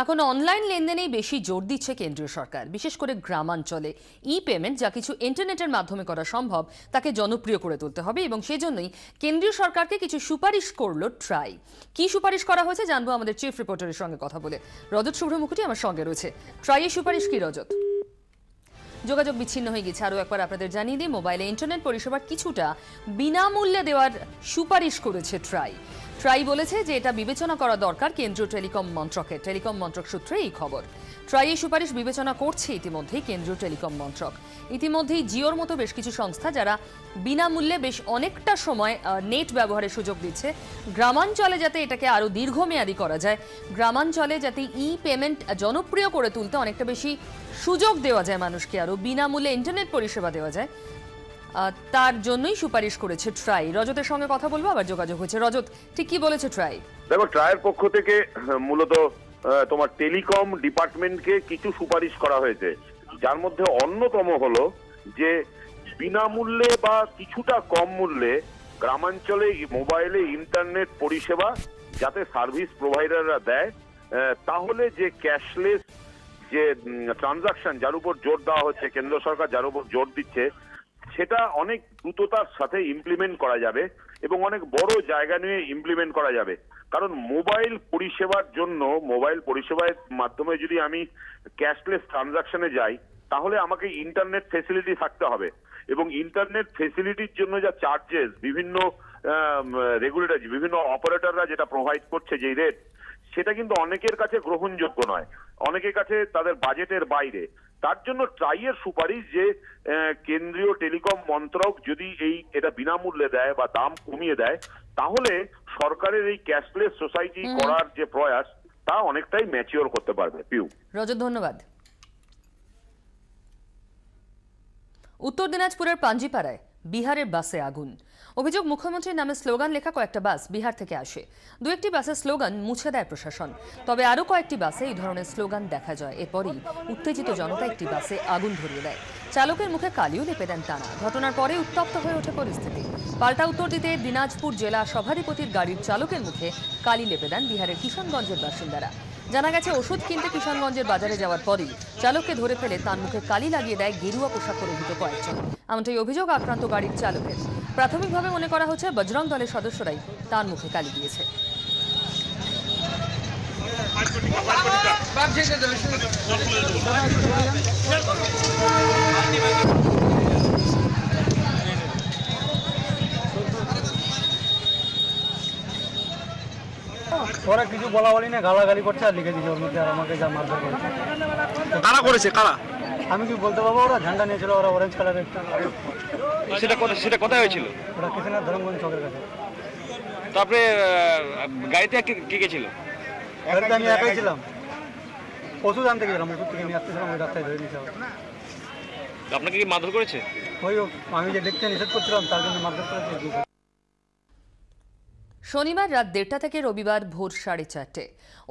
এখন অনলাইন লেনদেনেই বেশি জোর দিচ্ছে কেন্দ্রীয় সরকার, বিশেষ করে গ্রামাঞ্চলে ই পেমেন্ট যা কিছু ইন্টারনেটের মাধ্যমে করা সম্ভব তাকে জনপ্রিয় করে তুলতে হবে এবং সেজন্যই কেন্দ্রীয় সরকারকে কিছু সুপারিশ করলো ট্রাই। কি সুপারিশ করা হয়েছে জানবো আমাদের চিফ রিপোর্টারের সঙ্গে কথা বলে। রজত শুভ্রমুখী আমার সঙ্গে রয়েছে। ট্রাইয়ের সুপারিশ কি রজত? যোগাযোগ বিচ্ছিন্ন হয়ে গেছে, আরও একবার আপনাদের জানিয়ে দিই, মোবাইলে ইন্টারনেট পরিষেবা কিছুটা বিনামূল্যে দেওয়ার সুপারিশ করেছে ট্রাই। ট্রাই বলেছে যে এটা বিবেচনা করা দরকার কেন্দ্রীয় টেলিকম মন্ত্রকের। টেলিকম মন্ত্রক সূত্রে এই খবর। ট্রাই এই সুপারিশ বিবেচনা করছে ইতিমধ্যেই কেন্দ্রীয় টেলিকম মন্ত্রক। ইতিমধ্যেই জিওর মতো বেশ কিছু সংস্থা যারা বিনামূল্যে বেশ অনেকটা সময় নেট ব্যবহারের সুযোগ দিচ্ছে, গ্রামাঞ্চলে যাতে এটাকে আরও দীর্ঘমেয়াদী করা যায়, গ্রামাঞ্চলে যাতে ই পেমেন্ট জনপ্রিয় করে তুলতে অনেকটা বেশি সুযোগ দেওয়া যায়, মানুষকে আরও বিনামূল্যে ইন্টারনেট পরিষেবা দেওয়া যায়, তার জন্যই সুপারিশ করেছে ট্রাই। রজতের সঙ্গে কথা বলবো, আবার যোগাযোগ হয়েছে। রজত, ঠিক কি বলেছে ট্রাই? দেখো, ট্রাইয়ের পক্ষ থেকে মূলত তোমার টেলিকম ডিপার্টমেন্টকে কিছু সুপারিশ করা হয়েছে, যার মধ্যে অন্যতম হলো যে বিনামূল্যে বা কিছুটা কম মূল্যে গ্রামাঞ্চলে মোবাইলে ইন্টারনেট পরিষেবা যাতে সার্ভিস প্রোভাইডাররা দেয়, তাহলে যে ক্যাশলেস যে ট্রানজাকশন যার উপর জোর দেওয়া হচ্ছে, কেন্দ্র সরকার যার উপর জোর দিচ্ছে, সেটা অনেক দ্রুততার সাথে ইমপ্লিমেন্ট করা যাবে এবং অনেক বড় জায়গা নিয়ে ইমপ্লিমেন্ট করা যাবে। কারণ মোবাইল পরিষেবার জন্য, মোবাইল পরিষেবার মাধ্যমে যদি আমি ক্যাশলেস ট্রানজাকশনে যাই, তাহলে আমাকে ইন্টারনেট ফেসিলিটি থাকতে হবে এবং ইন্টারনেট ফেসিলিটির জন্য যা চার্জেস বিভিন্ন রেগুলেটর, বিভিন্ন অপারেটররা যেটা প্রোভাইড করছে, যে রেট, সেটা কিন্তু অনেকের কাছে গ্রহণযোগ্য নয়, অনেকের কাছে তাদের বাজেটের বাইরে। তার জন্য ট্রাইয়ের সুপারিশ যে কেন্দ্রীয় টেলিকম মন্ত্রক যদি এটা বিনামূল্যে দেয় বা দাম কমিয়ে দেয়, তাহলে সরকারের এই ক্যাশলেস সোসাইটি করার যে প্রয়াস, তা অনেকটাই ম্যাচিওর করতে পারবে। পিউ। রজত, ধন্যবাদ। উত্তর দিনাজপুরের পাঞ্জিপাড়ায় বিহারের বাসে আগুন। অভিযোগ, মুখ্যমন্ত্রীর নামে স্লোগান লেখা কয়েকটা বাস বিহার থেকে আসে। দু একটি বাসের স্লোগান মুছে দেয় প্রশাসন, তবে আরও কয়েকটি বাসে এই ধরনের স্লোগান দেখা যায়। এরপরই উত্তেজিত জনতা একটি বাসে আগুন ধরিয়ে দেয়। চালকের মুখে কালিও লেপে দেন তারা। ঘটনার পরে উত্তপ্ত হয়ে ওঠে পরিস্থিতি। পাল্টা উত্তর দিতে দিনাজপুর জেলা সভাধিপতির গাড়ির চালকের মুখে কালি লেপে দেন বিহারের কিষানগঞ্জের বাসিন্দারা। জানা গেছে, ওষুধ কিনতে কিষানগঞ্জের বাজারে যাওয়ার পরই চালককে ধরে ফেলে তার মুখে কালি লাগিয়ে দেয় গেরুয়া পোশাক পরিহিত কয়েকজন। এমনটাই অভিযোগ আক্রান্ত গাড়ির চালকের। প্রাথমিকভাবে মনে করা হচ্ছে বজরং দলের সদস্যরাই তার মুখে কালি দিয়েছে। ওরা কিছু বলা বলি না, গালাগালি করছে আর লিখে দিচ্ছে ওর মধ্যে, আর আমাকে যা মারধর করছে। কারা করেছে? কারা? আমি কি বলতে পারবো। ওরা ঝান্ডা নিয়েছিল, ওরা অরেঞ্জ কালারের। সেটা কোথায় হয়েছিল? ওরা কিষানের ধর্মগঞ্জ চকের কাছে। তারপরে গাড়িতে কে কে ছিল? গাড়িতে আমি একাই ছিলাম। ওষুধ আনতে গেছিলাম, ওষুধ থেকে নিয়ে আসতেছিলাম, ওই রাস্তায় ধরে নিয়েছে। আপনাকে কি মারধর করেছে? ওই আমি যে দেখতে নিষেধ করছিলাম তার জন্য মারধর করেছে। শনিবার রাত 1:30 থেকে রবিবার ভোর 4:30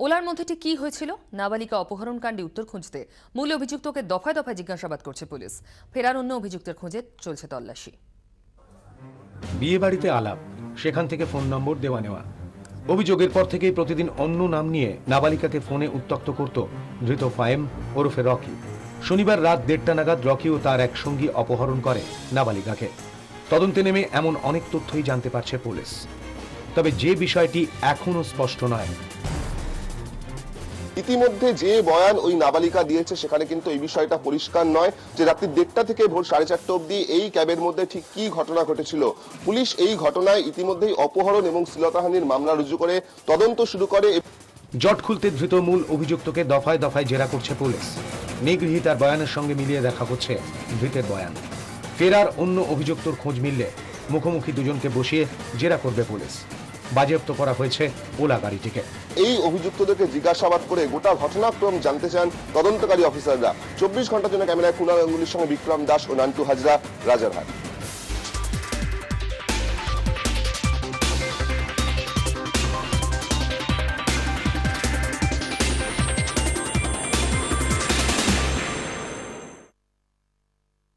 ওলার মধ্যে ঠিক কি হয়েছিল? নাবালিকা অপহরণ কাণ্ডে উত্তর খুঁজতে মূল অভিযুক্তকে দফায় দফায় জিজ্ঞাসাবাদ করছে পুলিশ। ফেরার অন্য অভিযুক্তের খোঁজে চলছে তল্লাশি। বিয়ে বাড়িতে আলাপ, সেখান থেকে ফোন নম্বর দেওয়া নেওয়া। অভিযোগের পর থেকেই প্রতিদিন অন্য নাম নিয়ে নাবালিকাকে ফোনে উত্ত্যক্ত করত ধৃত ফায়েম ওরফে রকি। শনিবার রাত 1:30 নাগাদ রকি ও তার এক সঙ্গী অপহরণ করে নাবালিকাকে। তদন্তে নেমে এমন অনেক তথ্যই জানতে পারছে পুলিশ, তবে যে বিষয়টি এখনো স্পষ্ট নয়। ইতিমধ্যে যে বয়ান ওই নাবালিকা দিয়েছে, সেখানে কিন্তু এই বিষয়টা পরিষ্কার নয় যে রাত্রি 1:30 থেকে ভোর 4:30 অবধি এই ক্যাবের মধ্যে ঠিক কি ঘটনা ঘটেছিল। পুলিশ এই ঘটনায় ইতিমধ্যেই অপহরণ এবং শ্লীলতাহানির মামলা রুজু করে তদন্ত শুরু করে। জট খুলতে ধৃত মূল অভিযুক্তকে দফায় দফায় জেরা করছে পুলিশ। নিগৃহীতার বয়ানের সঙ্গে মিলিয়ে দেখা হচ্ছে ধৃতের বয়ান। ফেরার অন্য অভিযুক্তর খোঁজ মিললে মুখোমুখি দুজনকে বসিয়ে জেরা করবে পুলিশ। বাজেয়াপ্ত করা হয়েছে ওলা গাড়িটিকে। এই অভিযুক্তদেরকে জিজ্ঞাসাবাদ করে গোটা ঘটনাক্রম জানতে চান তদন্তকারী অফিসাররা। 24 ঘন্টার জন্য ক্যামেরায় কুনাল গাঙ্গুলির সঙ্গে বিক্রম দাস ও নান্টু হাজরা, রাজারহাট।